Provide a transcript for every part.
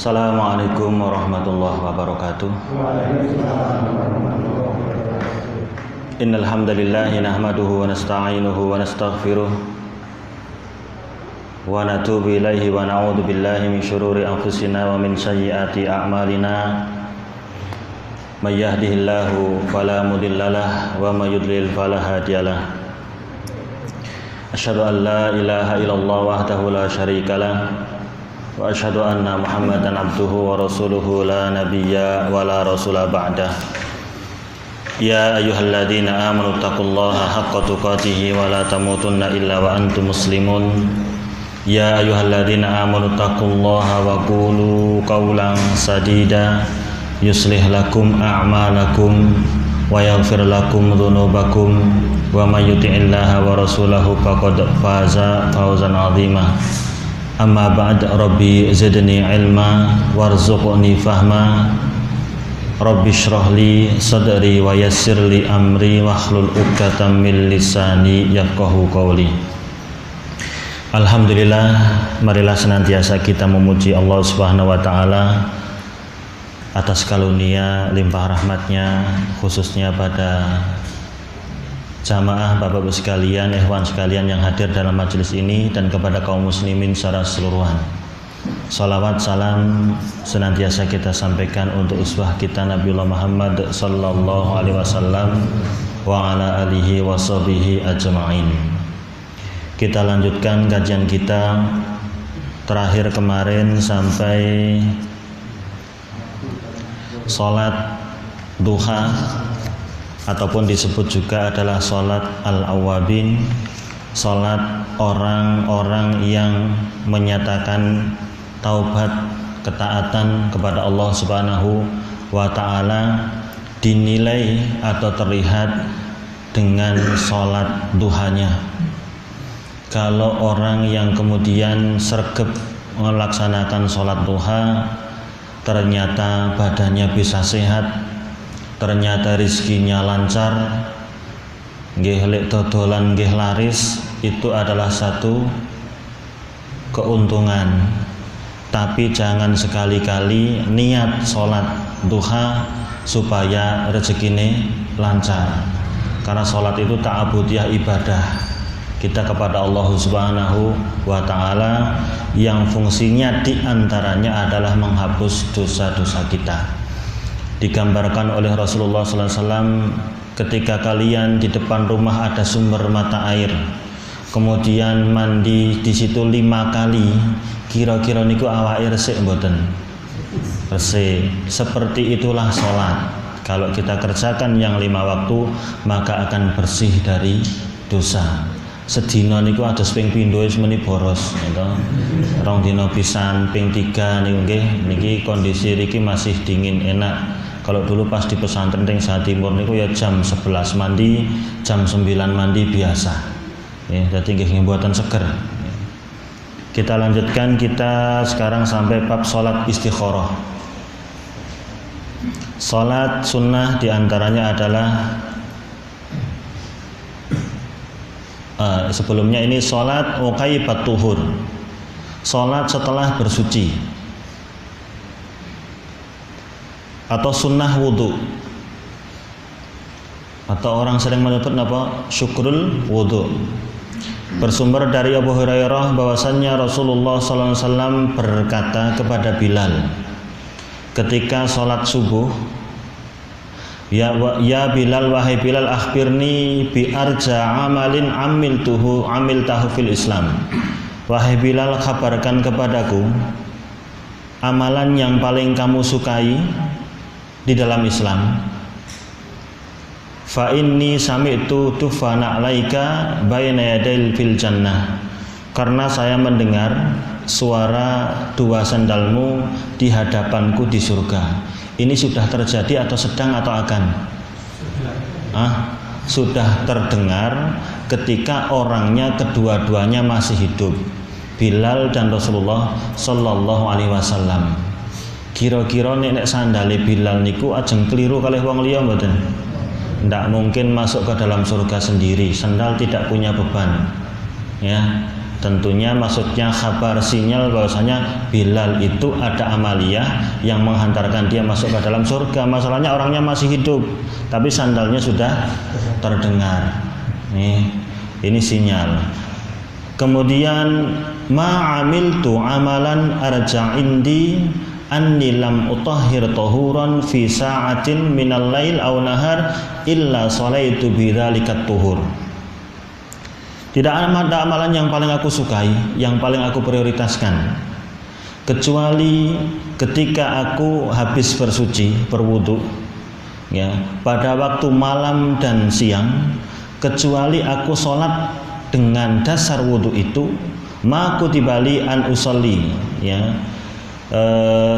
Assalamualaikum warahmatullahi wabarakatuh. Innal hamdalillah nahmaduhu wa nasta'inuhu wa nastaghfiruh wa natubu ilaihi wa na'udzu billahi min syururi anfusina wa min sayyiati a'malina. May yahdihillahu fala mudhillalah wa may yudlil fala hadiyalah. Asyhadu an la ilaha illallah wahdahu la syarikalah wa asyhadu anna Muhammadan abduhu wa rasuluhu la nabiyya wa la rasula ba'dah. Ya ayyuhalladzina amanu taqullaha haqqa tuqatih wa la tamutunna illa wa antum muslimun. Ya ayyuhalladzina amanu taqullaha wa qulu qawlan sadida yuslih lakum a'malakum wa yaghfir lakum dhunubakum wa may yuti'illaha wa rasulahu faqad faza fawzan 'azima. Amma ba'd, rabbi zidni ilma warzuqni fahma. Rabbi shrah li sadri wa yassir li amri wahlul 'uqdatam min lisani yafqahu qawli. Alhamdulillah, marilah senantiasa kita memuji Allah Subhanahu wa taala atas karunia limpah rahmatnya, khususnya pada jamaah Bapak Ibu sekalian, ikhwan sekalian yang hadir dalam majelis ini, dan kepada kaum muslimin secara keseluruhan. Salawat salam senantiasa kita sampaikan untuk uswah kita Nabiullah Muhammad sallallahu alaihi wasallam wa ala alihi wa sahbihi ajma'in. Kita lanjutkan kajian kita terakhir kemarin sampai salat duha, ataupun disebut juga adalah salat al-awwabin, salat orang-orang yang menyatakan taubat ketaatan kepada Allah Subhanahu wa taala, dinilai atau terlihat dengan salat duhanya. Kalau orang yang kemudian sregep melaksanakan salat duha, ternyata badannya bisa sehat, ternyata rizkinya lancar, nggih lek dodolan nggih laris, itu adalah satu keuntungan. Tapi jangan sekali-kali niat sholat duha supaya rezekine lancar, karena sholat itu ta'abudiyah, ibadah kita kepada Allah Subhanahu wa ta'ala, yang fungsinya diantaranya adalah menghapus dosa-dosa kita. Digambarkan oleh Rasulullah SAW, ketika kalian di depan rumah ada sumber mata air, kemudian mandi di situ 5 kali, kira-kira niku awake resik mboten? Resik. Seperti itulah sholat. Kalau kita kerjakan yang 5 waktu, maka akan bersih dari dosa. Sedina niku ada ping pindho wis meni boros, gitu. Rong dina pisan, ping 3 niku nggih, niki kondisi iki masih dingin enak. Kalau dulu pas di pesantren teng Jawa Timur niku ya jam 11 mandi, jam 9 mandi biasa. Ya, dadi nggih mboten seger. Kita lanjutkan, kita sekarang sampai bab salat istikharah. Salat sunnah diantaranya adalah sebelumnya ini salat uqaibat tuhur, salat setelah bersuci, atau sunnah wudu, atau orang sering menyebut apa? Syukrul wudu. Bersumber dari Abu Hurairah bahwasannya Rasulullah SAW berkata kepada Bilal ketika salat subuh, Ya Bilal, wahai Bilal, akhbirni bi arja amalin amiltahu fil Islam. Wahai Bilal, kabarkan kepadaku amalan yang paling kamu sukai di dalam Islam. Fa inni sami'tu tufana 'alaika baina yadail fil jannah. Karena saya mendengar suara 2 sandalmu di hadapanku di surga. Ini sudah terjadi atau sedang atau akan? Sudah terdengar ketika orangnya kedua-duanya masih hidup, Bilal dan Rasulullah sallallahu alaihi wasallam. Kira-kira nek sandale Bilal niku ajeng keliru kalih wong liya mboten? Ndak mungkin masuk ke dalam surga sendiri, sandal tidak punya beban. Ya. Tentunya maksudnya kabar sinyal bahwasanya Bilal itu ada amaliyah yang menghantarkan dia masuk ke dalam surga. Masalahnya orangnya masih hidup, tapi sandalnya sudah terdengar. Ini sinyal. Kemudian ma'amiltu amalan arja indi anni lam utahhir tahuran fi sa'atin minal lail aw nahar illa salaitu bidzalika tuhur. Tidak ada amalan yang paling aku sukai, yang paling aku prioritaskan, kecuali ketika aku habis bersuci, berwudu, ya, pada waktu malam dan siang, kecuali aku sholat dengan dasar wudu itu, maku tibali an usolli, ya,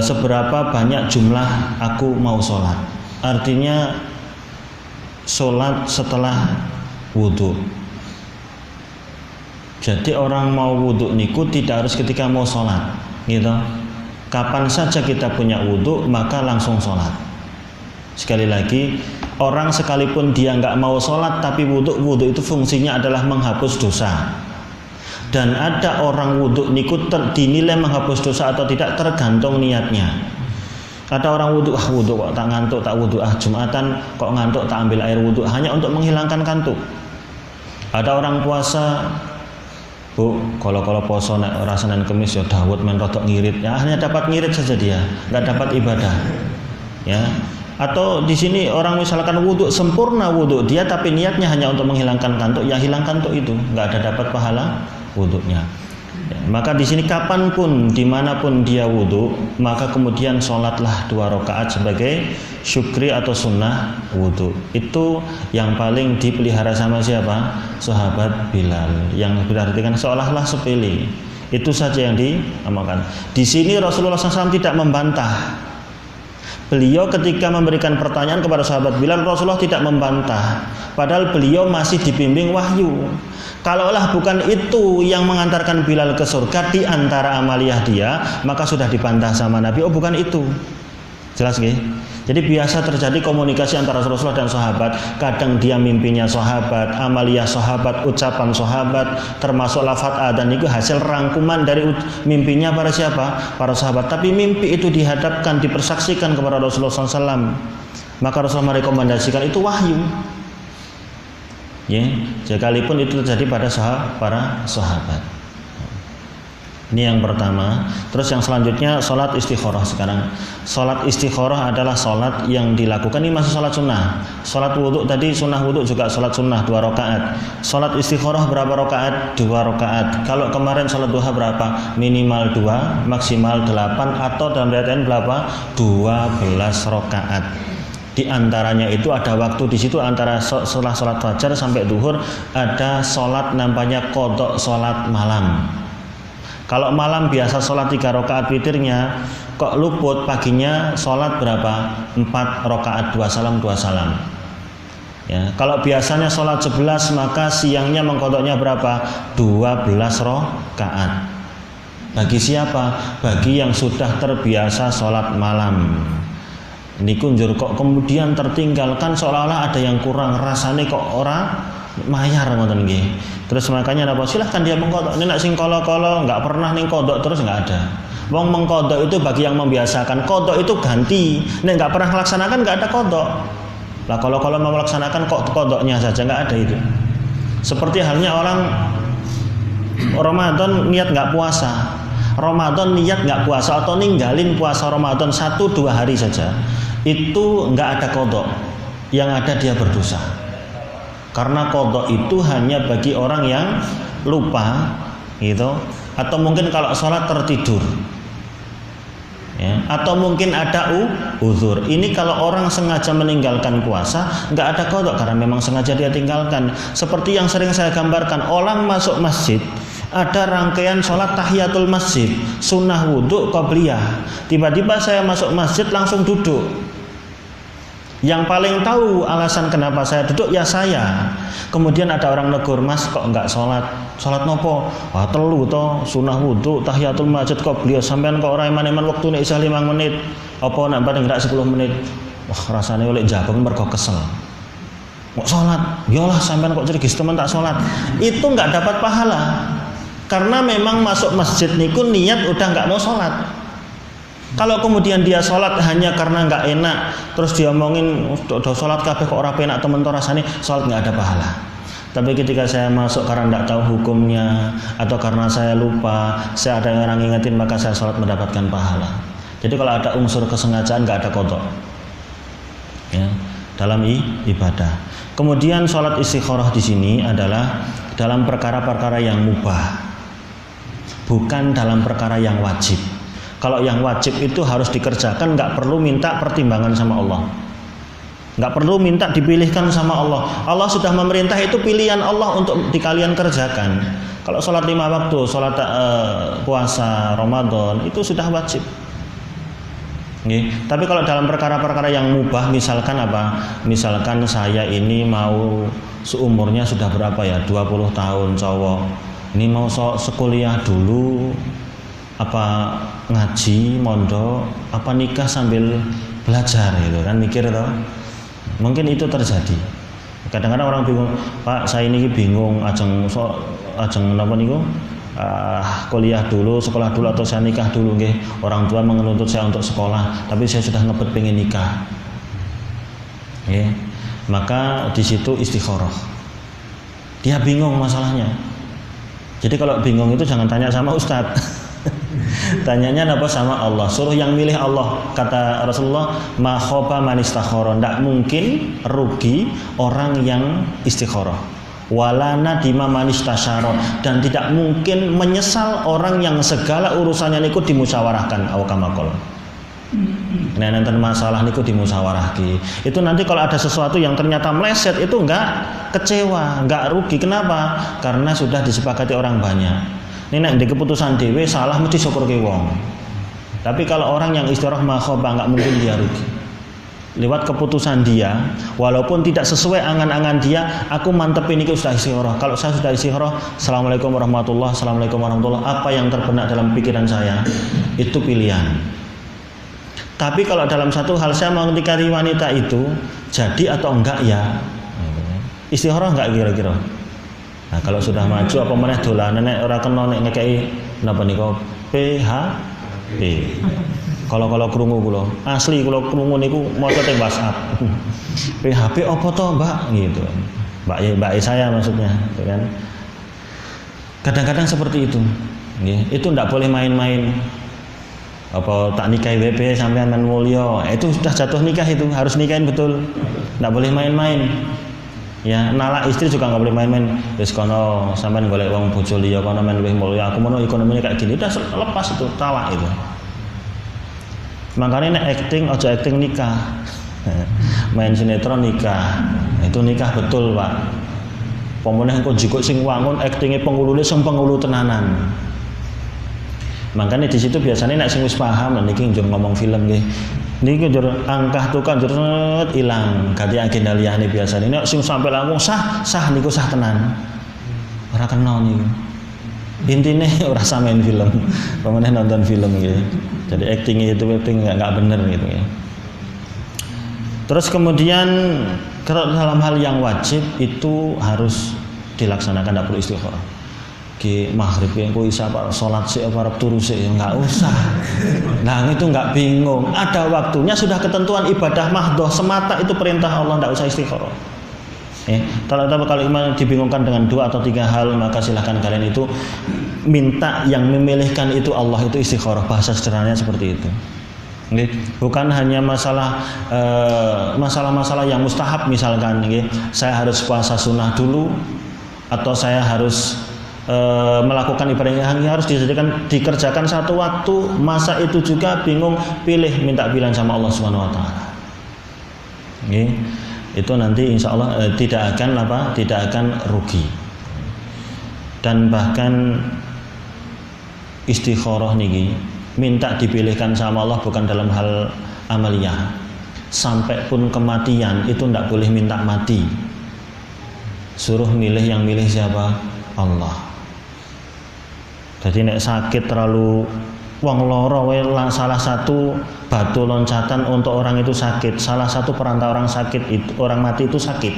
seberapa banyak jumlah aku mau sholat. Artinya sholat setelah wudu. Jadi orang mau wudhu niku tidak harus ketika mau sholat, gitu. Kapan saja kita punya wudhu maka langsung sholat. Sekali lagi, orang sekalipun dia nggak mau sholat tapi wudhu itu fungsinya adalah menghapus dosa. Dan ada orang wudhu niku dinilai menghapus dosa atau tidak tergantung niatnya. Ada orang wudhu, wudhu kok tak ngantuk, tak wudhu, Jumatan kok ngantuk, tak ambil air wudhu, hanya untuk menghilangkan kantuk. Ada orang puasa, Bu, kalau poso ora Senin Kemis ya Dawud men rodok ngirit, ya hanya dapat ngirit saja dia, nggak dapat ibadah, ya. Atau di sini orang misalkan wudhu sempurna wudhu dia, tapi niatnya hanya untuk menghilangkan kantuk, ya hilang kantuk itu, nggak ada dapat pahala wudhunya. Ya, maka di sini kapanpun, dimanapun dia wudhu, maka kemudian sholatlah 2 rakaat sebagai syukri atau sunnah wudhu. Itu yang paling dipelihara sama siapa? Sahabat Bilal. Yang berarti kan seolah-olah sepele. Itu saja yang diamalkan. Di sini Rasulullah SAW tidak membantah. Beliau ketika memberikan pertanyaan kepada sahabat Bilal, Rasulullah tidak membantah. Padahal beliau masih dibimbing wahyu. Kalaulah bukan itu yang mengantarkan Bilal ke surga di antara amaliyah dia, maka sudah dibantah sama Nabi. Oh, bukan itu. Jelas nggih? Jadi biasa terjadi komunikasi antara Rasulullah dan sahabat. Kadang dia mimpinya sahabat, amaliyah sahabat, ucapan sahabat, termasuk lafaz adzan itu hasil rangkuman dari mimpinya para siapa? Para sahabat. Tapi mimpi itu dihadapkan, dipersaksikan kepada Rasulullah SAW. Maka Rasulullah merekomendasikan itu wahyu. Ya, sekalipun itu terjadi pada para sahabat. Ini yang pertama. Terus yang selanjutnya sholat istikharah. Sekarang sholat istikharah adalah sholat yang dilakukan, ini masih sholat sunnah. Sholat wudhu tadi sunnah wudhu juga sholat sunnah 2 rakaat. Sholat istikharah berapa rakaat? 2 rakaat. Kalau kemarin sholat duha berapa? Minimal 2, maksimal 8, atau dalam riwayat lain berapa? 12 rakaat. Di antaranya itu ada waktu di situ antara setelah sholat fajar sampai duhur ada sholat namanya qodok sholat malam. Kalau malam biasa sholat 3 rakaat witirnya, kok luput paginya sholat berapa? 4 rakaat 2 salam. Ya, kalau biasanya sholat 11 maka siangnya mengkodoknya berapa? 12 rakaat. Bagi siapa? Bagi yang sudah terbiasa sholat malam. Ini kunjur kok kemudian tertinggalkan, seolah-olah ada yang kurang, rasanya kok orang mayar ngoten nggih. Terus makanya apa? Silahkan dia mengkodok. Ini nak sing kolo-kolo nggak pernah ning kodok terus nggak ada. Wong mengkodok itu bagi yang membiasakan. Kodok itu ganti. Nek nggak pernah melaksanakan nggak ada kodok. Lah kalau mau melaksanakan kok kodoknya saja nggak ada itu. Seperti halnya orang Ramadan niat nggak puasa. Ramadan niat nggak puasa atau ninggalin puasa Ramadan 1-2 hari saja, itu nggak ada kodok, yang ada dia berdosa. Karena kodok itu hanya bagi orang yang lupa, gitu, atau mungkin kalau sholat tertidur, ya, atau mungkin ada uzur. Ini kalau orang sengaja meninggalkan puasa, nggak ada kodok karena memang sengaja dia tinggalkan. Seperti yang sering saya gambarkan, orang masuk masjid. Ada rangkaian sholat tahiyatul masjid, sunnah wudhu, qobliyah. Tiba-tiba saya masuk masjid langsung duduk. Yang paling tahu alasan kenapa saya duduk ya saya. Kemudian ada orang negur, Mas kok enggak sholat? Sholat nopo? Wah telu to, sunnah wudhu, tahiyatul masjid, qobliyah. Sampean kok ora eman-eman waktu nek isih 5 menit. Apa nak bareng gerak 10 menit? Wah rasanya oleh jabang mergo kesel. Kok sholat? Yolah sampean kok cerigis teman tak sholat. Itu enggak dapat pahala. Karena memang masuk masjid niku niat udah nggak mau sholat. Kalau kemudian dia sholat hanya karena nggak enak, terus dia omongin udah sholat kabeh kok ora penak temen to rasane, sholat nggak ada pahala. Tapi ketika saya masuk karena tidak tahu hukumnya atau karena saya lupa, saya ada yang orang ingetin, maka saya sholat mendapatkan pahala. Jadi kalau ada unsur kesengajaan nggak ada kodok ya, dalam ibadah. Kemudian sholat istikharah di sini adalah dalam perkara-perkara yang mubah, bukan dalam perkara yang wajib. Kalau yang wajib itu harus dikerjakan, nggak perlu minta pertimbangan sama Allah, nggak perlu minta dipilihkan sama Allah. Allah sudah memerintah, itu pilihan Allah untuk kalian kerjakan. Kalau sholat 5 waktu, sholat puasa Ramadan itu sudah wajib. Tapi kalau dalam perkara-perkara yang mubah, misalkan apa? Misalkan saya ini mau seumurnya sudah berapa ya? 20 tahun cowok. Ini mau sekuliah dulu, apa ngaji, mondok, apa nikah sambil belajar gitu kan, mikir toh. Mungkin itu terjadi. Kadang-kadang orang bingung, Pak, saya ini bingung ajeng napa niku? Kuliah dulu, sekolah dulu atau saya nikah dulu nggih. Orang tua menuntut saya untuk sekolah, tapi saya sudah ngebet pengen nikah. Maka di situ istikharah. Dia bingung masalahnya. Jadi kalau bingung itu jangan tanya sama ustadz. Tanyanya apa sama Allah, suruh yang milih Allah. Kata Rasulullah, ma khaba man istakhara, tidak mungkin rugi orang yang istikharah. Wala nadima man istasyara, dan tidak mungkin menyesal orang yang segala urusannya niku dimusyawarahkan. Au kama qala. Nah, nanti masalah niku dimusyawarahki. Itu nanti kalau ada sesuatu yang ternyata meleset itu enggak kecewa, enggak rugi. Kenapa? Karena sudah disepakati orang banyak. Ini nek di keputusan dewe salah mesti syukur ke wong. Tapi kalau orang yang istikharah makhoba enggak mungkin dia rugi. Lewat keputusan dia, walaupun tidak sesuai angan-angan dia, aku mantep ini sudah istikharah. Kalau saya sudah istikharah, assalamualaikum warahmatullah, assalamualaikum warahmatullah, apa yang terbenak dalam pikiran saya, itu pilihan. Tapi kalau dalam satu hal saya mau nikahi wanita itu, jadi atau enggak ya, istikharah enggak kira-kira. Nah, kalau sudah maju apa meneh dolanan nek ora kena nek ngekeki napa niku PHP. Kalau krungu kula, asli kula krungu niku maca teng WhatsApp. PHP apa to, Mbak? Gitu. Mbak saya maksudnya, gitu kan. Kadang-kadang seperti itu. Nggih, itu ndak boleh main-main. Apa tak nikahi WP sampean men mulya, itu sudah jatuh nikah, itu harus nikahin betul. Ndak boleh main-main. Ya, nalak istri juga nggak boleh main-main. Wis kono sampean golek wong bojo liya kono men luwih mulya, aku mono ekonomine kayak gini, udah lepas itu, talak itu. Makanya nek acting aja acting nikah. Main sinetron nikah. Itu nikah betul, Pak. Pemeneh engko jikuk sing wangun actinge pengulune sing pengulu tenanan. Makanya di situ biasanya nek sing wis paham niki njur ngomong film nggih. Niki njur angkah tukang njur ilang, ganti agenda liyane biasane. Nek sing sampe langsung sah niku sah tenan. Ora kena niku. Intine ora samain film. Pemeneh nonton film nggih. Jadi actingnya itu nggak bener gitu ya. Terus kemudian kalau dalam hal yang wajib itu harus dilaksanakan, tidak perlu istikharah. Ki maghrib engko isa salat sik apa arep turu sik ya enggak usah. Nah, itu enggak bingung. Ada waktunya, sudah ketentuan ibadah mahdhah semata, itu perintah Allah, enggak usah istikharah. Kalau iman dibingungkan dengan 2 atau 3 hal, maka silahkan kalian itu minta yang memilihkan itu Allah, itu istikharah. Bahasa sederhananya seperti itu. Bukan hanya masalah-masalah yang mustahab, misalkan saya harus puasa sunnah dulu, atau saya harus melakukan ibadah yang harus dikerjakan satu waktu, masa itu juga bingung, pilih, minta pilihan sama Allah Subhanahu wa taala. Itu nanti insya Allah tidak akan rugi. Dan bahkan istikharah niki minta dipilihkan sama Allah bukan dalam hal amaliyah. Sampai pun kematian itu tidak boleh minta mati. Suruh milih, yang milih siapa? Allah. Jadi nek sakit terlalu wong loro, salah satu batu loncatan untuk orang itu sakit. Salah satu perantara orang sakit itu, orang mati itu sakit.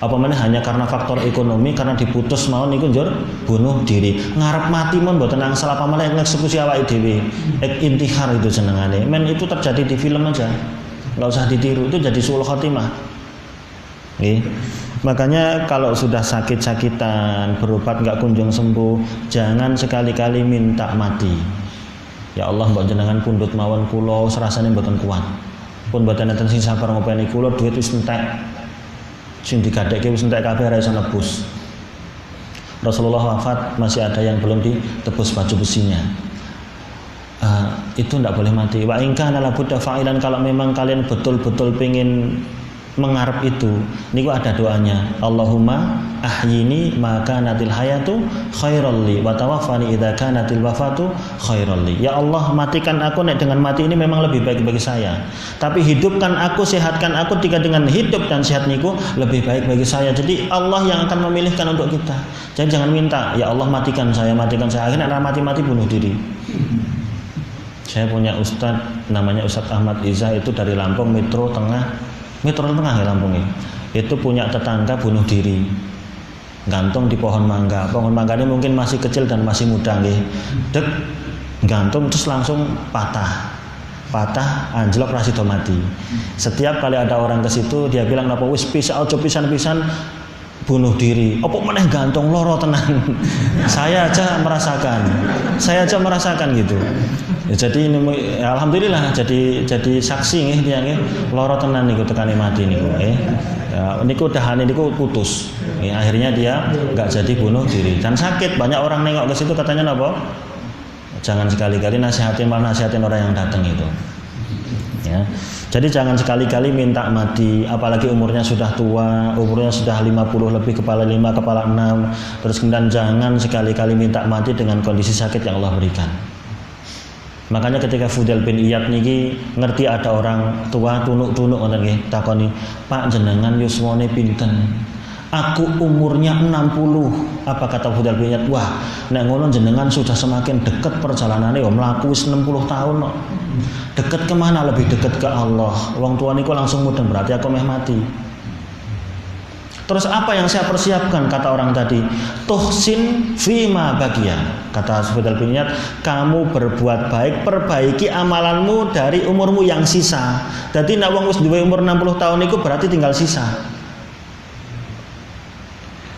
Apa meneh hanya karena faktor ekonomi, karena diputus mau niku njur bunuh diri. Ngarep mati mon mboten angsal apa meneh ngeksekusi awake dhewe. Intihar itu senengane. Men itu terjadi di film aja. Enggak usah ditiru, itu jadi suul khotimah. Nggih. Makanya kalau sudah sakit-sakitan, berobat nggak kunjung sembuh, jangan sekali-kali minta mati. Ya Allah, mbok jenengan pundhut mawon kula serasane mboten kuat. Pun mboten enten sing sabar ngopeni kula, duit wis entek. Sing digadekke wis entek kabeh ora iso nebus. Rasulullah wafat masih ada yang belum ditebus baju besinya. Itu tidak boleh mati. Wa in kana la budda fa'ilan, kalau memang kalian betul-betul pengen mengarep itu, niku ada doanya. Allahumma ahyini maka natil hayatu khairal li wa tawaffani idza kanatil wafatu khairal li. Ya Allah, matikan aku nek dengan mati ini memang lebih baik bagi saya. Tapi hidupkan aku, sehatkan aku jika dengan hidup dan sehat niku lebih baik bagi saya. Jadi Allah yang akan memilihkan untuk kita. Jadi jangan minta, ya Allah matikan saya. Akhirnya mati-mati bunuh diri. Saya punya ustadz namanya Ustadz Ahmad Iza, itu dari Lampung, Metro Tengah ya Lampung ini. Itu punya tetangga bunuh diri, gantung di pohon mangga. Pohon mangga ini mungkin masih kecil dan masih muda nggih. Dek gantung terus langsung patah, anjlok rasido mati. Setiap kali ada orang ke situ dia bilang napa wis pisan bunuh diri. Apa meneh gantung loro tenan. Saya aja merasakan gitu. Ya, jadi ini alhamdulillah jadi saksi nggih dia nggih loro tenan niku tekane mati niku ya, niku dahane niku putus. Ya, akhirnya dia enggak jadi bunuh diri dan sakit. Banyak orang nengok ke situ katanya napa? Jangan sekali-kali nasihatin orang yang datang itu. Ya. Jadi jangan sekali-kali minta mati, apalagi umurnya sudah tua, umurnya sudah 50 lebih, kepala 5, kepala 6. Terus kemudian jangan sekali-kali minta mati dengan kondisi sakit yang Allah berikan. Makanya ketika Fudail bin Iyad niki ngerti ada orang tua tunuk-tunuk ngoten nggih, takoni, "Pak jenengan yuswane pinten?" "Aku umurnya 60. Apa kata Fudail bin Iyad? "Wah, nek ngono jenengan sudah semakin dekat perjalanannya, mlaku wis 60 tahun kok." Dekat kemana? Lebih dekat ke Allah. Wong tua niku langsung mudeng, berarti aku meh mati. Terus apa yang saya persiapkan? Kata orang tadi, tuhsin fima bagia. Kata Fudail bin Iyad, kamu berbuat baik, perbaiki amalanmu dari umurmu yang sisa. Jadi nek wong wis duwe umur 60 tahun niku berarti tinggal sisa.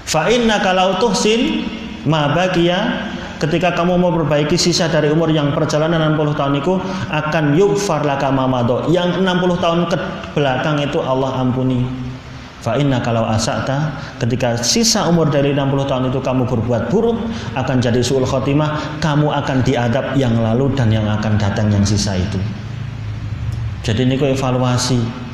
Fa innaka law tuhsin ma bagia, ketika kamu mau perbaiki sisa dari umur yang perjalanan 60 tahun itu akan yughfar laka mamado, yang 60 tahun ke belakang itu Allah ampuni. Fa inna kalau asa'ta, ketika sisa umur dari 60 tahun itu kamu berbuat buruk, akan jadi suul khotimah, kamu akan diadab yang lalu dan yang akan datang yang sisa itu. Jadi ini evaluasi.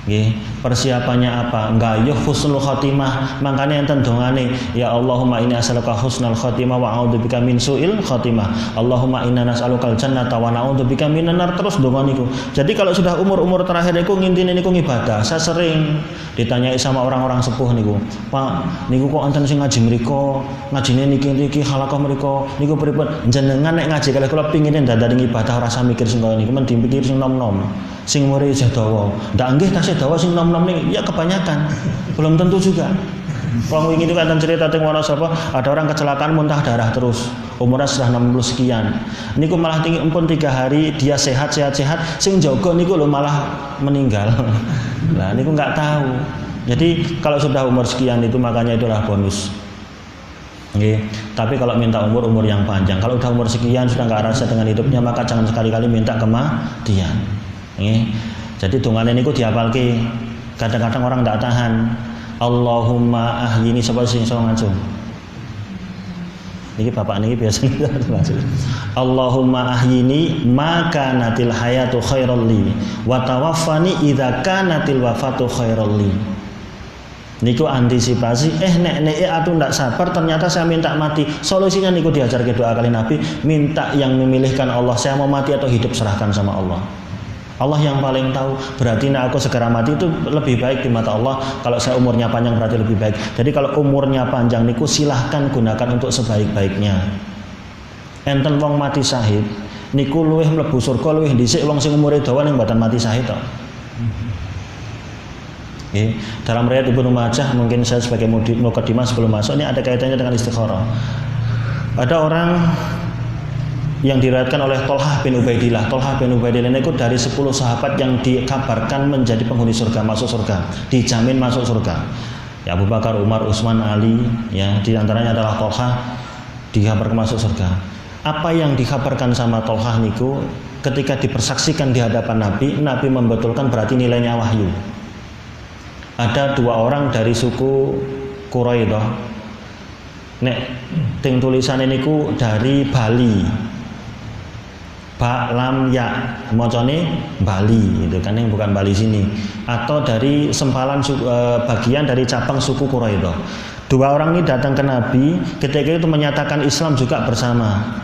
Nggih, persiapannya apa? Enggak yo husnul khotimah. Makanya enten dongane, ya Allahumma inni as'aluka husnul khotimah wa a'udzubika min su'il khotimah. Allahumma inna nas'alukal jannata wa na'udzubika minan nar. Terus donga niku. Jadi kalau sudah umur-umur terakhir niku ngintine niku ngibadah. Saya sering ditanyai sama orang-orang sepuh niku, "Pak, niku kok enten sing ngaji mriko, ngajine niki halaqah mriko, niku pripun? Jenengan nek ngaji kalih kula pingine ndandani ibadah ora usah mikir sing kaya niku, men dipikir sing nom-nom. Sing umure isih dawa. Ndak nggih tasih dawa sing nom-nom ning ya kebanyakan. Belum tentu juga. Wong wingi itu kan cerita teng Wonosobo, ada orang kecelakaan muntah darah terus. Umurnya sudah 60 sekian. Niku malah tinggi empun 3 hari dia sehat, sing jaga niku lho malah meninggal. Nah, niku enggak tahu. Jadi kalau sudah umur sekian itu makanya itulah bonus. Nggih. Tapi kalau minta umur yang panjang, kalau udah umur sekian sudah enggak rasa dengan hidupnya, maka jangan sekali-kali minta kematian. Nggih. Jadi dongane niku dihafalke. Kadang-kadang orang enggak tahan. Allahumma ahyini, sapa sing iso ngaco. Niki bapak niki biasanya ngaco. Allahumma ahyini maka natil hayatu khairal li wa tawaffani idza kanatil wafatu khairal li. Niku antisipasi, nek aku ndak sabar ternyata saya minta mati. Solusinya niku diajarke doa kali Nabi, minta yang memilihkan Allah, saya mau mati atau hidup serahkan sama Allah. Allah yang paling tahu. Berarti aku segera mati itu lebih baik di mata Allah. Kalau saya umurnya panjang berarti lebih baik. Jadi kalau umurnya panjang niku silahkan gunakan untuk sebaik-baiknya. Enten wong mati syahid niku luwih mlebu surga luwih dhisik wong sing umure dawa ning mboten mati syahid to. Dalam riwayat Ibnu Majah, mungkin saya sebagai mukadimah sebelum masuk, ini ada kaitannya dengan istikharah. Ada orang yang diriwayatkan oleh Tolhah bin Ubaidillah. Tolhah bin Ubaidillah itu dari 10 sahabat yang dikabarkan menjadi penghuni surga, masuk surga, dijamin masuk surga. Ya, Abu Bakar, Umar, Utsman, Ali, ya, di antaranya adalah Tolhah, dikabarkan masuk surga. Apa yang dikabarkan sama Tolhah niku ketika dipersaksikan di hadapan Nabi, Nabi membetulkan, berarti nilainya wahyu. Ada 2 orang dari suku Quraidah. Nek ting tulisan niku dari Bali. Ba lam ya, macane Bali gitu kan, yang bukan Bali sini. Atau dari sempalan bagian dari cabang suku Quraidah. 2 orang ini datang ke Nabi, ketika itu menyatakan Islam juga bersama.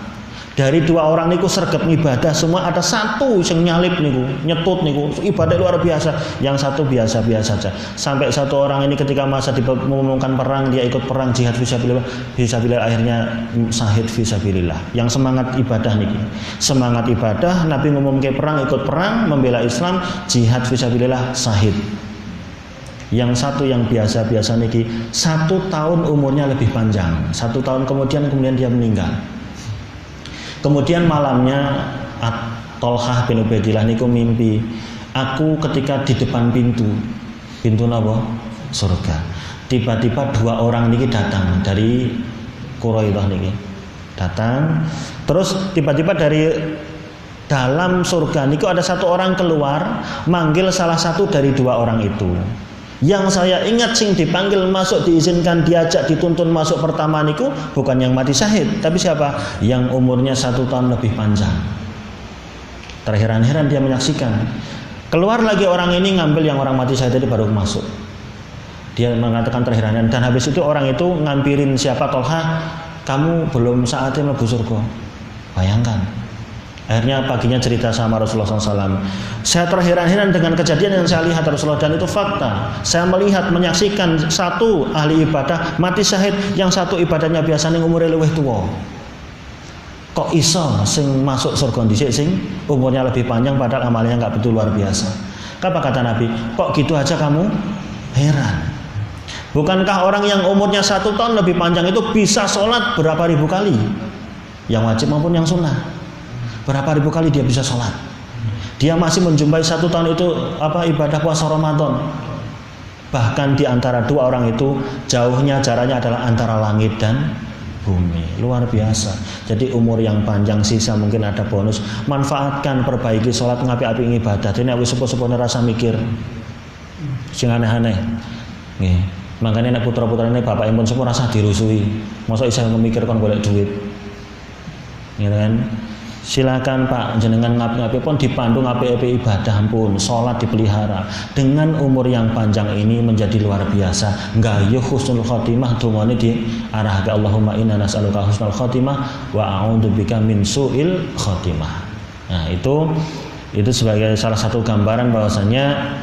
Dari 2 orang niku sregep ibadah semua, ada 1 yang nyalip niku, nyetut niku, ibadah luar biasa. Yang 1 biasa-biasa saja. Sampai 1 orang ini ketika masa mengumumkan perang, dia ikut perang jihad fisabilillah, akhirnya syahid fisabilillah. Yang semangat ibadah niki. Semangat ibadah, Nabi ngumumke perang, ikut perang, membela Islam, jihad fisabilillah, syahid. Yang 1 yang biasa-biasa niki, 1 tahun umurnya lebih panjang. 1 tahun kemudian dia meninggal. Kemudian malamnya Tolhah bin Ubaidillah niku mimpi, aku ketika di depan pintu napa? Surga. Tiba-tiba 2 orang niki datang dari Quraidah niki. Datang, terus tiba-tiba dari dalam surga niku ada 1 orang keluar, manggil salah satu dari 2 orang itu. Yang saya ingat sing dipanggil masuk, diizinkan, diajak, dituntun masuk pertama niku bukan yang mati syahid, tapi siapa? Yang umurnya 1 tahun lebih panjang. Terheran-heran dia menyaksikan. Keluar lagi orang ini ngambil yang orang mati syahid tadi baru masuk. Dia mengatakan terheran-heran, dan habis itu orang itu ngampirin siapa? Tolhah, kamu belum saatnya mlebu surga. Bayangkan. Akhirnya paginya cerita sama Rasulullah SAW. Saya terheran-heran dengan kejadian yang saya lihat Rasulullah, dan itu fakta. Saya melihat, menyaksikan 1 ahli ibadah mati syahid, yang 1 ibadahnya biasanya umurnya luwih tua. Kok iso sing masuk surga dhisik sing umurnya lebih panjang padahal amalnya nggak betul luar biasa. Apa kata Nabi? Kok gitu aja kamu heran? Bukankah orang yang umurnya 1 tahun lebih panjang itu bisa sholat berapa ribu kali? Yang wajib maupun yang sunnah. Berapa ribu kali dia bisa sholat. Dia masih menjumpai 1 tahun itu ibadah puasa Ramadan. Bahkan di antara 2 orang itu jauhnya jaraknya adalah antara langit dan bumi. Luar biasa. Jadi umur yang panjang, sisa mungkin ada bonus. Manfaatkan, perbaiki sholat, ngapi-api ibadah. Ini aku sepuh-sepuh rasa mikir sing aneh-aneh. Makanya nek putra-putra ini bapak pun semua rasa dirusui. Masa isa memikirkan golek duit. Gitu kan? Silakan Pak, jenengan ngapi-ngapi pun dipandu ngapi-ngapi ibadah pun, sholat dipelihara. Dengan umur yang panjang ini menjadi luar biasa. Nggayuh husnul khotimah, dungane diarahke Allahumma inna nas'aluka husnul khotimah wa a'udzubika min su'il khotimah. Nah, itu sebagai salah satu gambaran bahwasanya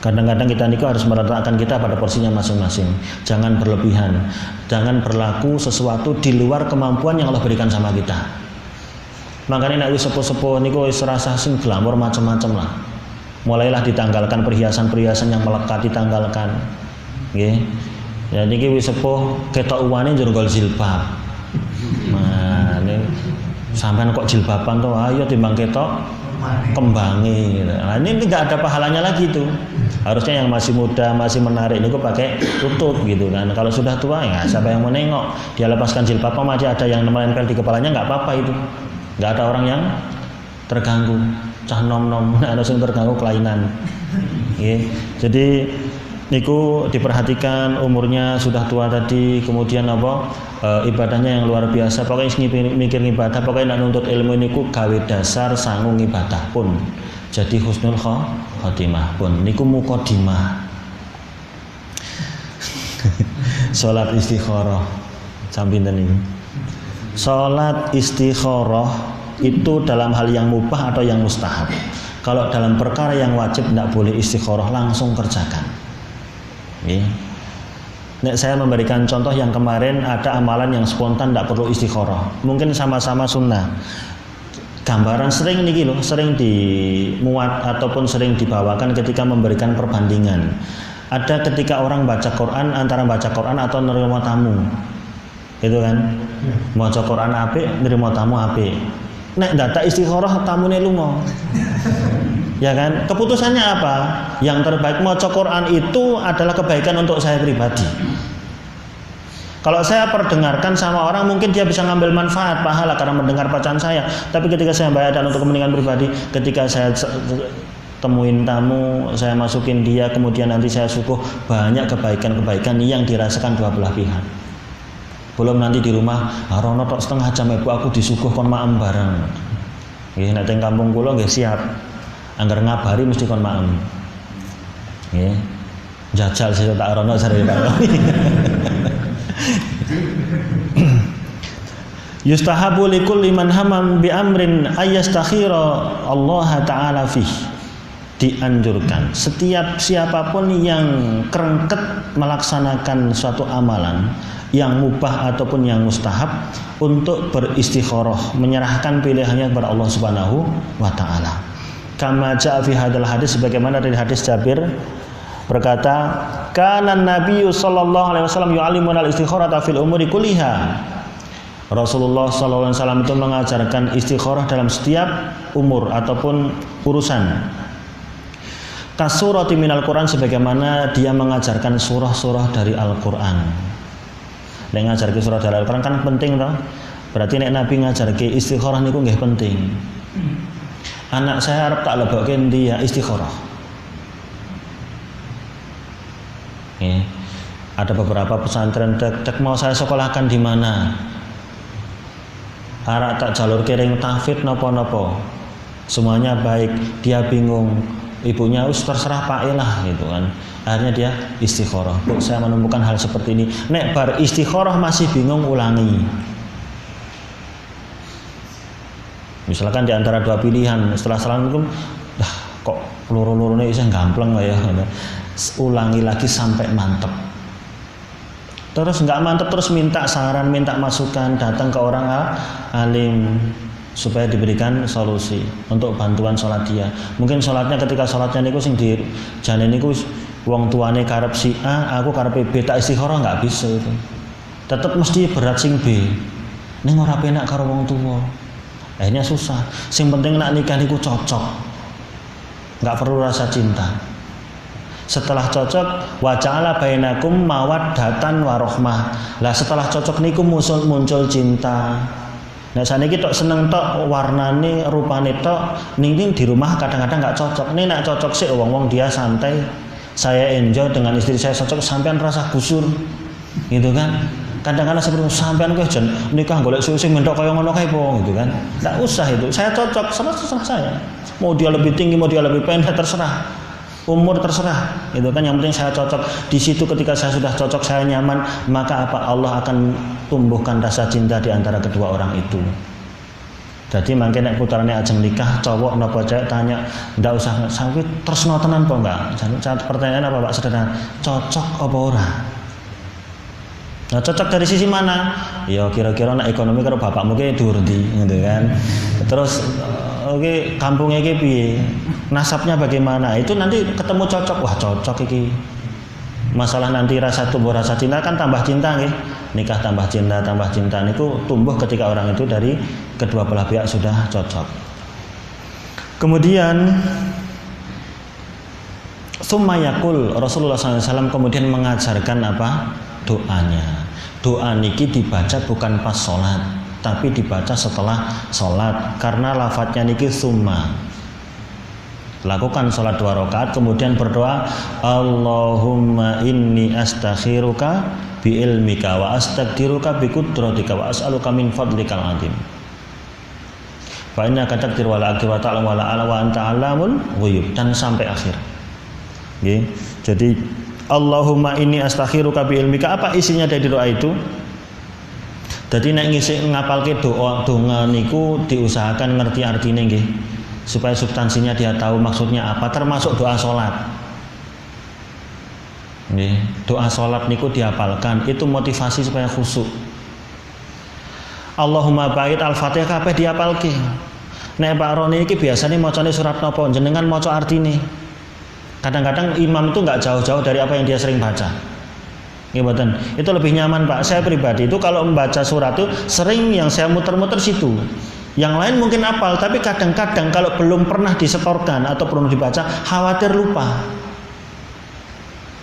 kadang-kadang kita niku harus meletakkan kita pada porsinya masing-masing. Jangan berlebihan. Jangan berlaku sesuatu di luar kemampuan yang Allah berikan sama kita. Makanya nek wis sepuh-sepuh niku wis rasa sing glamor macam-macam lah. Mulailah ditanggalkan perhiasan-perhiasan yang melekat, ditanggalkan. Nggih. Ya niki wis sepuh ketok uwane njero jilbab. Nah, ini sampean kok jilbaban to, ayo timbang ketok kembangi. Nah, ini enggak ada pahalanya lagi tuh. Harusnya yang masih muda, masih menarik niku pakai tutup gitu kan. Kalau sudah tua ya siapa yang mau nengok? Dia lepaskan jilbab aja ada yang menempel di kepalanya, enggak apa-apa itu. Nggak ada orang yang terganggu, cah nom-nom, ada yang terganggu kelainan. Jadi niku diperhatikan umurnya sudah tua tadi, kemudian ibadahnya yang luar biasa. Pokoknya mikir ibadah, pokoknya nak nuntut ilmu niku gawe dasar sanggung ibadah pun. Jadi husnul khotimah pun niku muqaddimah. Salat istikharah sampinten niku. Salat istikharah itu dalam hal yang mubah atau yang mustahab. Kalau dalam perkara yang wajib tidak boleh istikharah, langsung kerjakan. Nek saya memberikan contoh yang kemarin ada amalan yang spontan tidak perlu istikharah. Mungkin sama-sama sunnah. Gambaran sering niki loh, sering dimuat ataupun sering dibawakan ketika memberikan perbandingan. Ada ketika orang baca Quran, antara baca Quran atau nerima tamu, gitu kan? Maca Quran apik, nerima tamu apik. Nek data istikharah tamune lunga. Ya kan? Keputusannya apa? Yang terbaik maca Quran itu adalah kebaikan untuk saya pribadi. Kalau saya perdengarkan sama orang, mungkin dia bisa ngambil manfaat pahala karena mendengar bacaan saya. Tapi ketika saya bacakan untuk kepentingan pribadi, ketika saya temuin tamu, saya masukin dia, kemudian nanti saya suguh banyak kebaikan-kebaikan yang dirasakan dua belah pihak. Belum nanti di rumah, rono tok setengah jam ibu aku disuguh kon maem bareng. Nggih, nek teng kampung kula nggih siap. Angger ngabari mesti kon maem. Nggih. Jajal sih tak rono jare Pak. Yustahabu likulli man hamam bi amrin ayastakhira Allah taala fih. Dianjurkan setiap siapapun yang kerengket melaksanakan suatu amalan yang mubah ataupun yang mustahab untuk beristikharah, menyerahkan pilihannya kepada Allah Subhanahu wa taala. Kama jaa fi hadzal hadis, sebagaimana dari hadis Jabir berkata, kana Nabi sallallahu alaihi wasallam yu'allimuna al-istikharata fil umuri kulliha. Rasulullah sallallahu alaihi wasallam itu mengajarkan istikharah dalam setiap umur ataupun urusan. Kasurati minal Quran, sebagaimana dia mengajarkan surah-surah dari Al-Quran. Nek ngajarke surah dari Al-Quran kan penting toh. Berarti nek Nabi ngajarke istikharah niku nggih penting. Anak saya arep tak lebokke endi ya istikharah. Ada beberapa pesantren tek mau saya sekolahkan di mana? Arek tak jalur kiring tahfidz napa-napa. Semuanya baik, dia bingung. Ibunya terserah Pak lah gitu kan. Akhirnya dia istikharah. Bu, saya menemukan hal seperti ini. Nek bar istikharah masih bingung, ulangi. Misalkan di antara dua pilihan, setelah Assalamualaikum, kok loro-lorone isih gampleng ya. Ulangi lagi sampai mantep. Terus nggak mantep, terus minta saran, minta masukan, datang ke orang alim supaya diberikan solusi untuk bantuan sholat dia. Mungkin sholatnya ketika sholatnya niku sing di jane niku wong tuane karep si A, aku karep B, tak istikharah nggak bisa itu. Tetap mesti berat sing B. Ning ora penak karo wong tua. Akhirnya susah. Sing penting nak nikah niku cocok. Nggak perlu rasa cinta. Setelah cocok, wa ja'ala bainakum mawaddatan warahmah. Lah setelah cocok niku muncul cinta. Nah saniki tok seneng tok warnane rupane tok ning di rumah kadang-kadang nggak cocok. Nih nak cocok sih wong-wong dia santai. Saya enjoy dengan istri saya, cocok, sampean rasa gusur. Gitu kan? Kadang-kadang seperti sampean kowe jen nikah golek susu mentok kaya ngono kae po gitu kan. Enggak usah itu. Saya cocok, terserah saya. Mau dia lebih tinggi, mau dia lebih pendek terserah. Umur terserah, gitu kan. Yang penting saya cocok. Di situ ketika saya sudah cocok, saya nyaman, maka apa Allah akan tumbuhkan rasa cinta di antara kedua orang itu. Jadi mungkin nek putarane ajeng nikah cowok napa cewek tanya, ndak usah sampe tresno tenan apa enggak? Pertanyaan apa Pak sederhana, cocok apa ora? Nah, cocok dari sisi mana? Ya kira-kira nek ekonomi karo bapakmu ki dhuwur ndi, gitu kan. Terus oke, kampungnya iki piye? Nasabnya bagaimana? Itu nanti ketemu cocok. Wah, cocok iki. Masalah nanti rasa tumbuh rasa cinta kan tambah cinta nggih. Nikah tambah cinta niku tumbuh ketika orang itu dari kedua belah pihak sudah cocok. Kemudian summa yaqul, Rasulullah SAW kemudian mengajarkan apa? Doanya. Doa niki dibaca bukan pas sholat, tapi dibaca setelah sholat, karena lafadznya niki summa. Lakukan sholat 2 rakaat, kemudian berdoa, Allahumma inni astakhiruka bi ilmika wa astaqdiruka bi qudratika wa as'aluka min fadlikal azim. Fa innaka taqdir wa la aqdir wa ta'lam wa la ala wa anta alamul ghuyub, dan sampai akhir. Nggih. Jadi Allahumma inni astakhiruka bi ilmika, apa isinya dari doa itu? Jadi nek ngisi ngapalke donga niku diusahakan ngerti artine nggih, supaya substansinya dia tahu maksudnya apa, termasuk doa sholat. Nggih, doa sholat niku dihafalkan, itu motivasi supaya khusyuk. Allahumma bait al-Fatihah kabeh dihafalke. Nek Pak Roni iki biasane macane surat napa, jenengan maca artine. Kadang-kadang imam itu nggak jauh-jauh dari apa yang dia sering baca. Itu lebih nyaman Pak. Saya pribadi itu kalau membaca surat itu sering yang saya muter-muter situ. Yang lain mungkin hafal, tapi kadang-kadang kalau belum pernah disetorkan atau belum dibaca, khawatir lupa.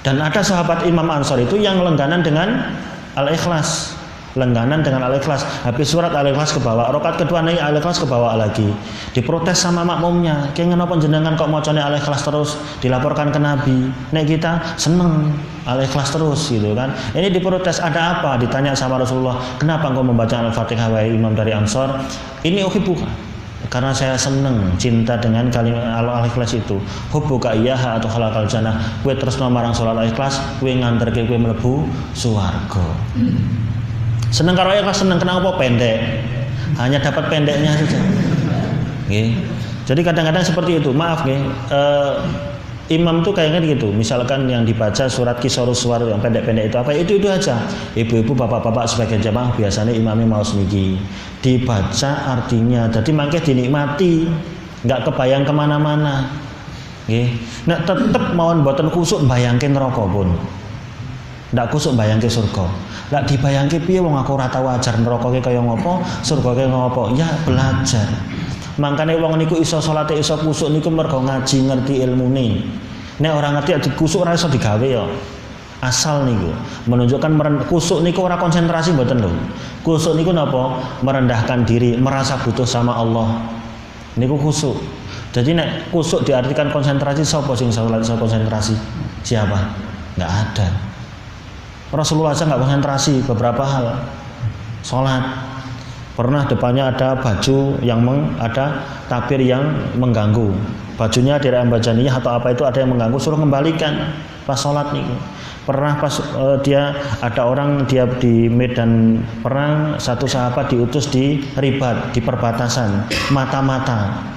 Dan ada sahabat Imam Ansor itu yang langganan dengan Al-Ikhlas. Langganan dengan Al-Ikhlas. Habis surat Al-Ikhlas ke bawah, rakaat kedua nih Al-Ikhlas ke bawah lagi. Diprotes sama makmumnya, "Ki ngapa jenengan kok macane Al-Ikhlas terus?" Dilaporkan ke Nabi. Nek kita seneng Al-Ikhlas terus gitu kan. Ini diprotes, ada apa? Ditanya sama Rasulullah, "Kenapa engkau membaca Al-Fatihah wahai imam dari Ansor?" "Ini uhibbuka." Karena saya seneng, cinta dengan kalimat Al-Ikhlas itu. Hubbuka iyaha atau khalaqal jannah. Kowe tresno marang salat Al-Ikhlas, kowe nganterke kowe mlebu swarga. Seneng karo Ikhlas, seneng kenapa pendek? Hanya dapat pendeknya saja. Jadi kadang-kadang seperti itu. Maaf imam tuh kayaknya gitu. Misalkan yang dibaca surat Qisarus Suwar yang pendek-pendek itu apa? Itu aja. Ibu-ibu, bapak-bapak sebagai jamaah biasanya imamnya mau niki. Dibaca artinya. Jadi mangke dinikmati. Nggak kebayang kemana-mana. Nah tetep mawon boten kusuk bayangke neraka pun. Ndak kusuk bayangke surga. Lah dibayangke piye wong aku ora tau ajar neraka ki kaya ngopo, surga ki ngopo. Ya belajar. Mangkane wong niku iso salate iso kusuk niku mergo ngaji ngerti ilmune. Nek ora ngerti dikusuk ora iso digawe ya. Asal niku menunjukkan kusuk niku ora konsentrasi mboten lho. Kusuk niku napa? Merendahkan diri, merasa butuh sama Allah. Niku kusuk. Jadi nek kusuk diartikan konsentrasi, sapa sing salat iso konsentrasi? Siapa? Enggak ada. Rasulullah saja nggak konsentrasi beberapa hal. Sholat pernah depannya ada baju yang ada tabir yang mengganggu, bajunya di Rambajaniyah atau apa itu ada yang mengganggu, suruh kembalikan pas sholat nih. Pernah pas dia ada orang dia di medan perang, satu sahabat diutus di ribat di perbatasan mata-mata.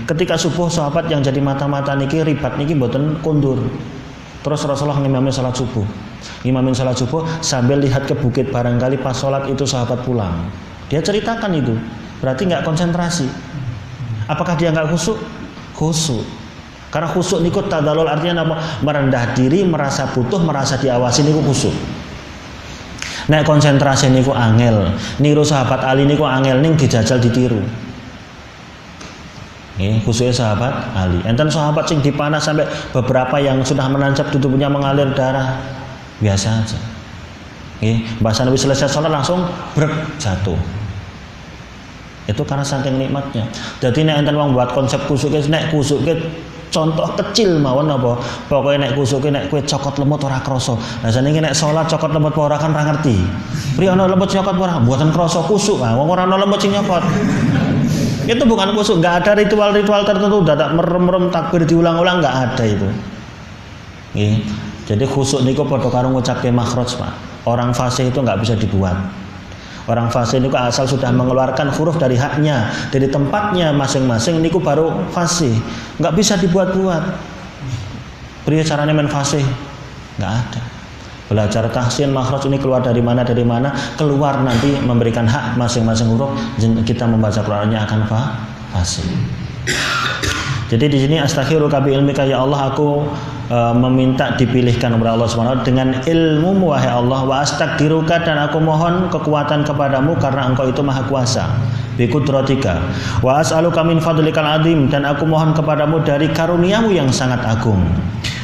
Ketika subuh sahabat yang jadi mata-mata niki ribat niki mboten kundur. Terus Rasulullah ngimamin salat subuh. Ngimamin salat subuh sambil lihat ke bukit, barangkali pas sholat itu sahabat pulang. Dia ceritakan itu. Berarti nggak konsentrasi. Apakah dia nggak khusuk? Khusuk. Karena khusuk niku tadallul artinya apa? Merendah diri, merasa butuh, merasa diawasi niku khusuk. Nek konsentrasi niku angel. Niru sahabat Ali niku angel ning dijajal ditiru. Khususnya sahabat Ali. Enten sahabat sing dipanas sampai beberapa yang sudah menancap tubuhnya mengalir darah, biasa aja. Bahasa Nabi selesai sholat langsung brek jatuh. Itu karena saking nikmatnya. Jadi nek enten wong buat konsep kusuke, nek kusuke contoh kecil mawon apa? Pokoknya nek kusuke nek kue cokot lemut ora krasa. Lah saniki nek sholat cokot lemut ora kan ra ngerti. Pri ana lemut cokot ora? Mboten krasa kusuk. Wong ora ana lemut sing nyokot. Itu bukan kusuk, nggak ada ritual-ritual tertentu, dadak merem-merem takbir diulang-ulang, nggak ada itu. Jadi khusuk niku padha karo ngucapke makhraj, Pak. Orang fasih itu nggak bisa dibuat. Orang fasih niku asal sudah mengeluarkan huruf dari haknya, dari tempatnya masing-masing niku baru fasih. Nggak bisa dibuat-buat. Priye carane men fasih? Nggak ada. Belajar tahsin makhraj ini keluar dari mana, keluar nanti memberikan hak masing-masing huruf, kita membaca Qur'annya akan fasih. Jadi di sini astagfiruka bi ilmika ya Allah, aku meminta dipilihkan oleh Allah Subhanahu wa taala dengan ilmu wahai Allah, wa astaqdiruka, dan aku mohon kekuatan kepadamu karena engkau itu maha kuasa, bi qudratika, wa as'aluka min fadlikal azim, dan aku mohon kepadamu dari karuniamu yang sangat agung.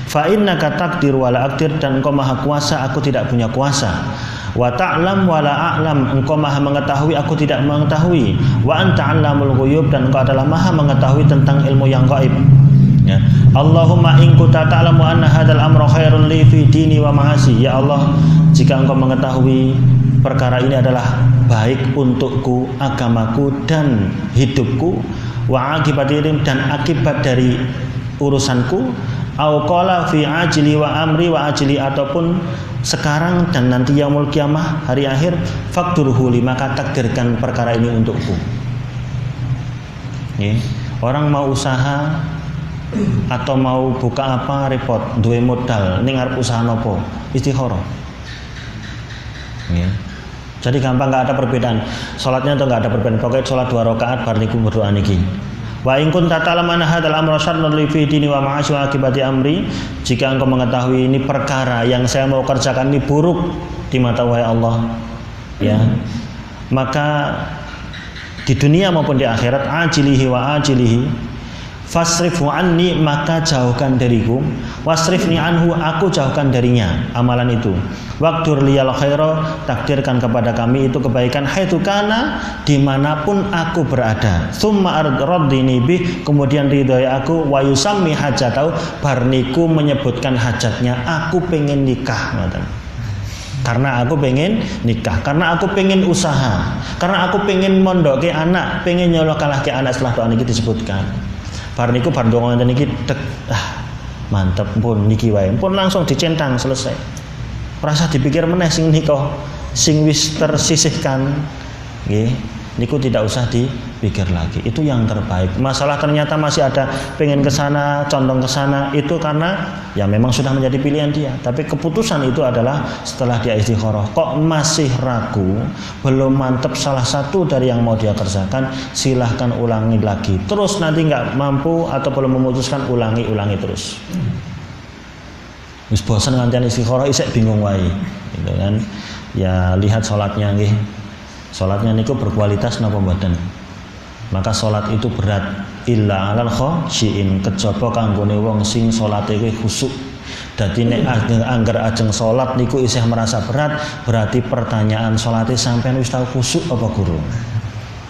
Fa innaka taqdir wa la aqdir, dan engkau maha kuasa, aku tidak punya kuasa. Wa ta'lam wa la a'lam, engkau maha mengetahui, aku tidak mengetahui. Wa anta 'allamul ghuyub, dan engkau adalah maha mengetahui tentang ilmu yang gaib. Ya. Allahumma in kunta ta'lamu anna hadzal amra khairun li fi dini wa ma'asi. Ya Allah, jika engkau mengetahui perkara ini adalah baik untukku, agamaku dan hidupku, wa aqibatirim, dan akibat dari urusanku, au qala fi ajli wa amri wa ajli, ataupun sekarang dan nanti yaumul kiamah, hari akhir, faqdurhu li, maka takdirkan perkara ini untukku. Orang mau usaha atau mau buka apa repot, duwe modal ning arep usaha nopo, istikharah. Jadi gampang, nggak ada perbedaan. Sholatnya tuh nggak ada perbedaan. Pokoknya sholat 2 rakaat bar niku berdoa niki. Wa in kunta ta'lamu anna hadzal amra syarrun li fi dini wa ma'ashi wa akibati amri, jika engkau mengetahui ini perkara yang saya mau kerjakan ini buruk di mata wahai Allah, ya, maka di dunia maupun di akhirat, ajilihi wa ajilihi, fasrifhu anni, maka jauhkan dariku, wasrifni anhu, aku jauhkan darinya amalan itu. Waqdur liyal khaira, takdirkan kepada kami itu kebaikan, haitsu kana, dimanapun aku berada. Tsumma raddini bih, kemudian ridhoi aku, wa yusammi hajatau, barniku menyebutkan hajatnya, aku pengen nikah, karena aku pengen nikah, karena aku pengen usaha, karena aku pengen mondoke anak, pengen nyolokalahe anak, setelah doa niki disebutkan. Bar niku bar ndonga ngene iki tek, mantep pun niki wae, pun langsung dicentang, selesai. Rasa dipikir meneh sing nika, sing wis tersisihkan, nggih, niku tidak usah dipikir lagi. Itu yang terbaik. Masalah ternyata masih ada pengen ke sana, condong ke sana, itu karena ya memang sudah menjadi pilihan dia. Tapi keputusan itu adalah setelah dia istikharah. Kok masih ragu, belum mantep salah satu dari yang mau dia kerjakan, silahkan ulangi lagi. Terus nanti nggak mampu atau belum memutuskan, ulangi terus. Wis bosan ngantian istikharah isek bingung wae, gitu kan. Ya lihat salatnya nggih. Salatnya niku berkualitas napa mboten? Maka salat itu berat, illa alal khosyin, kejaba kanggone wong sing salate kuwi khusyuk. Dadi nek angger ajeng salat niku isih merasa berat, berarti pertanyaan salate sampean wis tau khusyuk apa gurung?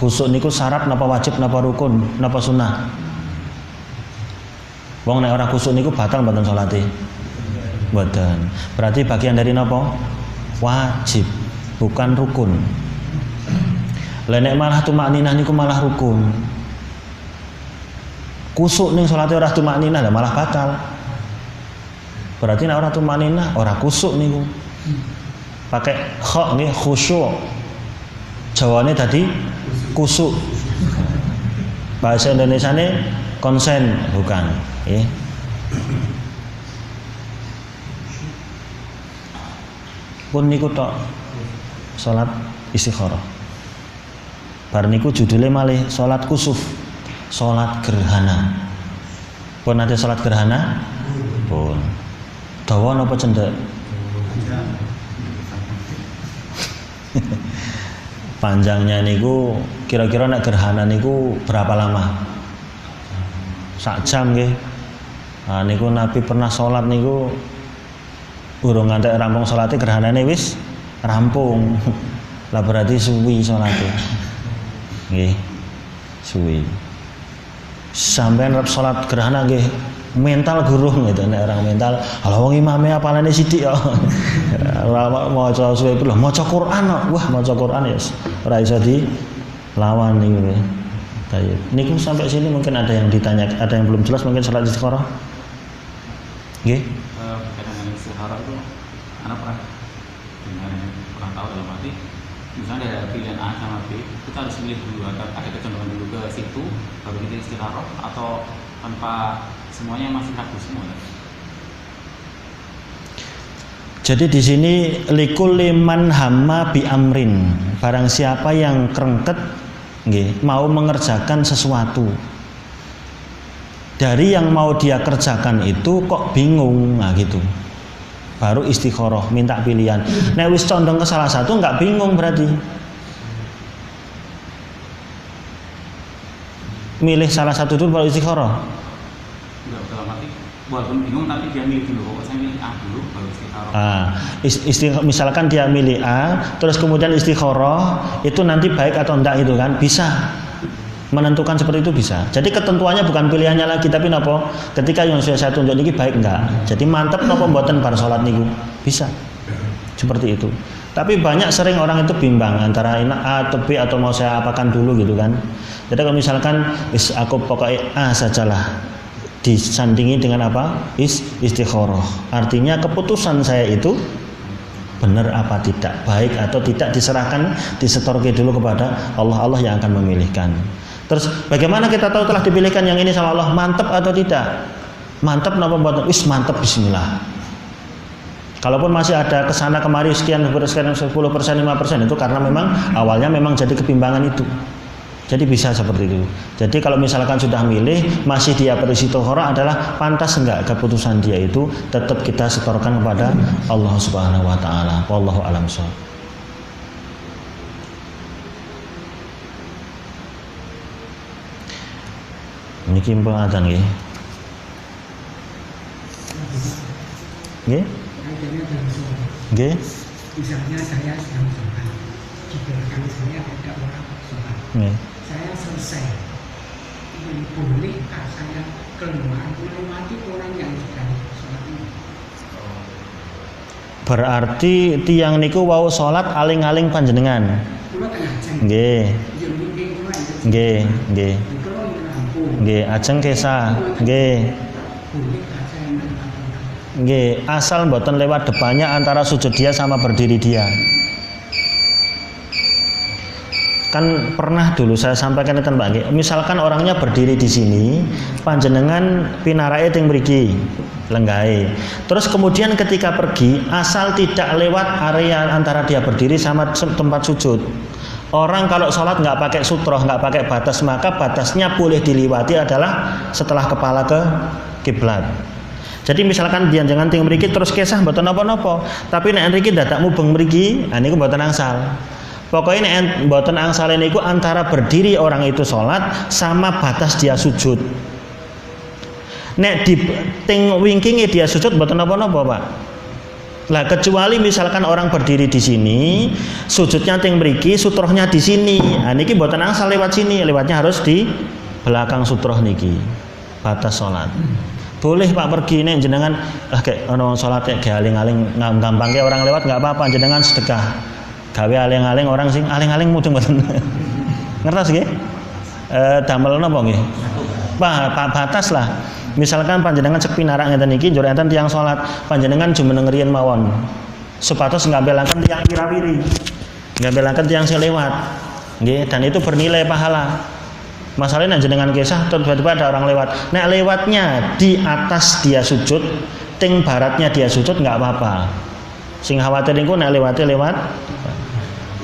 Khusyuk niku syarat napa wajib napa rukun napa sunah? Wong nek ora khusyuk niku batal mboten salate? Mboten. Berarti bagian dari napa? Wajib, bukan rukun. Lah nek malah tumakninah niku malah rukun. Kusuk ning salate ora tumakninah lah malah batal. Berarti nek ora tumakninah ora kusuk niku. Pakai kha nggih khusyuk. Jawane tadi kusuk. Bahasa Indonesiane konsen bukan, nggih. Pun niku tok salat istikharah. Bar niku judulnya malih salat kusuf, salat gerhana. Pun ada salat gerhana? Pun. Dawa napa cendek? Panjangnya niku kira-kira nek gerhana niku berapa lama? Sak jam nggih. Nah niku Nabi pernah salat niku urung ngantek rampung salate gerhanane wis rampung. Lah berarti suwi salate. Nggih. Suwi. Sampeyan rep salat gerhana nggih mental gurung gitu nek orang mental. Ala wong imame apalane sithik ya. Ora maca suwe lho maca Quran kok. Wah maca Quran ya ora iso dilawan niku. Baik. Niku sampai sini mungkin ada yang ditanya, ada yang belum jelas mungkin salat istikharah. Nggih. Istikharah itu anak pernah dengar kurang tahu dalam arti misalnya ada pilihan A sama B, kita harus pilih dulu, ada kecenderungan dulu ke situ baru kita istikharah, atau tanpa semuanya masih ragu semua. Jadi di sini likulli man hamma bi amrin, barang siapa yang krengket nggih mau mengerjakan sesuatu dari yang mau dia kerjakan itu kok bingung, nah gitu. Baru istikharah, minta pilihan. Nek wis condong ke salah satu nggak bingung berarti. Milih salah satu dulu baru istikharah. Enggak, dalam arti walaupun bingung tapi dia milih dulu. Kok saya milih A dulu baru istikharah. Misalkan dia milih A, terus kemudian istikharah, itu nanti baik atau enggak itu kan bisa. Menentukan seperti itu bisa. Jadi ketentuannya bukan pilihannya lagi, tapi napa? Ketika yang sudah saya tunjuk niki baik enggak. Jadi mantep napa mboten bar salat niku? Bisa. Seperti itu. Tapi banyak sering orang itu bimbang antara A atau B atau mau saya apakan dulu gitu kan. Jadi kalau misalkan aku pokoknya A sajalah, disandingi dengan apa? Istikharah. Artinya keputusan saya itu benar apa tidak, baik atau tidak diserahkan, disetorke dulu kepada Allah. Allah yang akan memilihkan. Terus bagaimana kita tahu telah dipilihkan yang ini sama Allah, mantap atau tidak? Mantap napa mboten? Wis mantap bismillah. Kalaupun masih ada kesana kemari sekian 10%, 5% itu karena memang awalnya memang jadi kebimbangan itu. Jadi bisa seperti itu. Jadi kalau misalkan sudah milih masih dia beristikharah adalah pantas enggak keputusan dia itu tetap kita setorkan kepada Allah Subhanahu wa taala. Wallahu a'lam bishawab. Niki mpun adzan nggih. Nggih? Nggih. Misalnya saya sedang sholat, di belakang saya ada orang sholat. Nggih. Saya selesai, bolehkah saya keluar melewati orang yang sedang sholat ini? Berarti tiang niku wau sholat aling-aling panjenengan. Kula tengah jam. Nggih. Nggih, nggih. Nggih, ajeng kesah. Nggih. Bolehkah saya melewati orang? Nggih, asal mboten lewat depannya antara sujud dia sama berdiri dia. Kan pernah dulu saya sampaikan itu Mbak nggih. Misalkan orangnya berdiri di sini, panjenengan pinarae teng mriki, lenggahe. Terus kemudian ketika pergi, asal tidak lewat area antara dia berdiri sama tempat sujud. Orang kalau sholat nggak pakai sutroh, nggak pakai batas, maka batasnya boleh diliwati adalah setelah kepala ke kiblat. Jadi misalkan dia jangan ting mriki terus kesah mboten napa-napa, tapi nek mriki dadak mubeng mriki, niku mboten angsal. Pokoknya nek mboten angsal niku antara berdiri orang itu sholat sama batas dia sujud. Nek di ting wingkinge dia sujud mboten napa-napa, Pak. Lah kecuali misalkan orang berdiri di sini, sujudnya ting mriki, sutrohnya di sini. Nah niki mboten angsal lewat sini, lewatnya harus di belakang sutroh niki. Batas sholat. Boleh Pak pergi nek jenengan kayak ono sholat kayak aling-aling gampangke orang lewat nggak apa-apa, jenengan sedekah. Gawe aling-aling orang sing aling-aling mudeng mboten. Ngertos nggih? Damel napa nggih? Pak batas lah. Misalkan panjenengan cek pinarak ngeten iki njur enten tiyang salat, panjenengan jumeneng riyen mawon. Supados ngambelaken tiyang pira-piri. Ngambelaken tiyang sing lewat. Nggih, dan itu bernilai pahala. Masalahnya jenengan kisah tiba-tiba ada orang lewat. Nek lewatnya di atas dia sujud, ting baratnya dia sujud nggak apa-apa. Sing khawatir niku nek lewat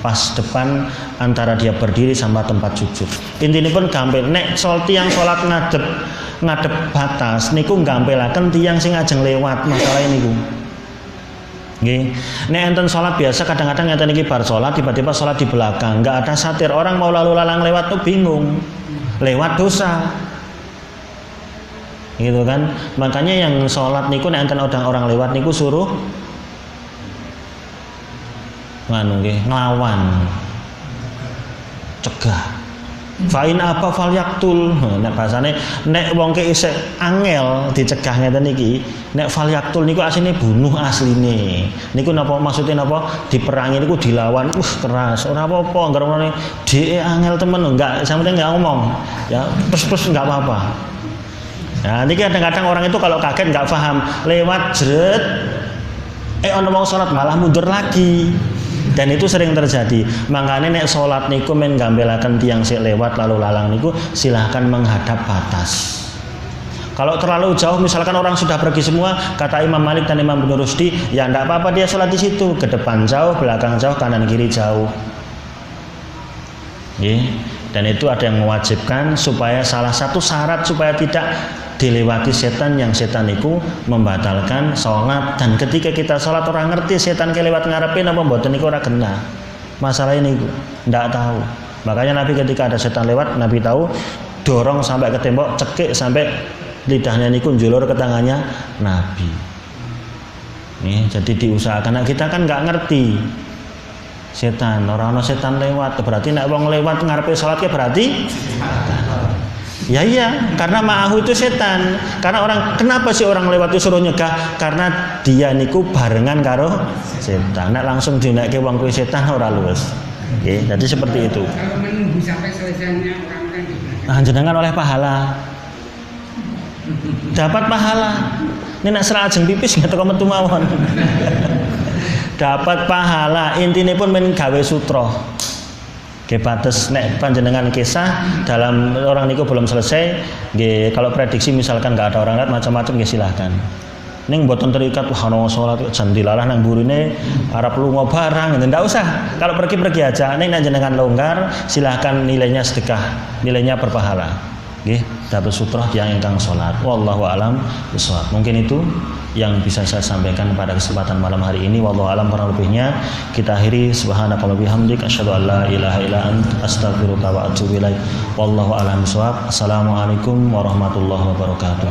pas depan antara dia berdiri sama tempat sujud. Intine pun gampil. Nek tiyang salat ngadep batas niku gampelaken tiyang sing ajeng lewat masalah niku. Nggih. Nek enten salat biasa kadang-kadang ngeten iki bar salat tiba-tiba salat di belakang, enggak ada satir, orang mau lalu lalang lewat tuh bingung. Lewat dosa. Gitu kan? Makanya yang salat niku nek enten orang lewat niku suruh nglawan. Cegah. Fa'in apa fal yaktul. Nek bahasane nek wong ke isih angel dicegah ngeten iki, nek fal yaktul niku asline bunuh asline. Niku napa maksudnya napa? Diperangi niku dilawan. Keras. Ora apa-apa, anggere ngene dheke angel temen enggak sampeyan enggak ngomong. Ya, pes-pes enggak apa-apa. Nah, niki kadang-kadang orang itu kalau kaget enggak paham, lewat jret ono wong salat malah mundur lagi. Dan itu sering terjadi. Makanya nek salat niku men gambelaken tiyang sik lewat lalu lalang niku silahkan menghadap batas. Kalau terlalu jauh misalkan orang sudah pergi semua, kata Imam Malik dan Imam Ibnu Rusdi, ya enggak apa-apa dia salat di situ, ke depan jauh, belakang jauh, kanan kiri jauh. Dan itu ada yang mewajibkan supaya salah satu syarat supaya tidak dilewati setan, yang setan itu membatalkan sholat. Dan ketika kita sholat orang ngerti setan kelewat ngarepin apa mboten niku ora kena. Masalah ini ndak tahu. Makanya Nabi ketika ada setan lewat, Nabi tahu, dorong sampai ke tembok, cekik sampai lidahnya niku njulur ke tangannya Nabi. Nih, jadi diusahakan. Nah, kita kan nggak ngerti setan, orang setan lewat, berarti nek wong lewat ngarepe sholat ke berarti ya iya, karena ma'ahu itu setan. Karena orang, kenapa sih orang lewat itu suruh nyegah? Karena dia niku barengan karo setan. Nek langsung dinaikke wong kuwi setan ora luwes. Nggih, jadi seperti itu. Kalau menunggu sampai selesainya orang-orang di belakang. Nah, jenengan oleh pahala. Dapat pahala. Ini nek serah ajeng pipis nggak teko metu mawon. Dapat pahala. Intine pun men gawe sutra. Kepates nek panjenengan kisah dalam orang niku belum selesai, nggih kalau prediksi misalkan nggak ada orang lihat macam-macam nggih silahkan. Ning mboten terikat wah ana salat jan dilalah nang burine arep lunga barang ndak usah. Kalau pergi-pergi aja. Ning nek jenengan longgar silahkan nilainya sedekah, nilainya berpahala. Nggih, dados sutroh yang ingkang salat. Wallahu alam bishawab. Mungkin itu yang bisa saya sampaikan pada kesempatan malam hari ini. Wallahu alam, kurang lebihnya kita akhiri. Subhanakallah bihamdik asyhadu an la ilaha illa anta astaghfiruka wa atubu ilaik. Wallahu alam bishawab. Assalamualaikum warahmatullahi wabarakatuh.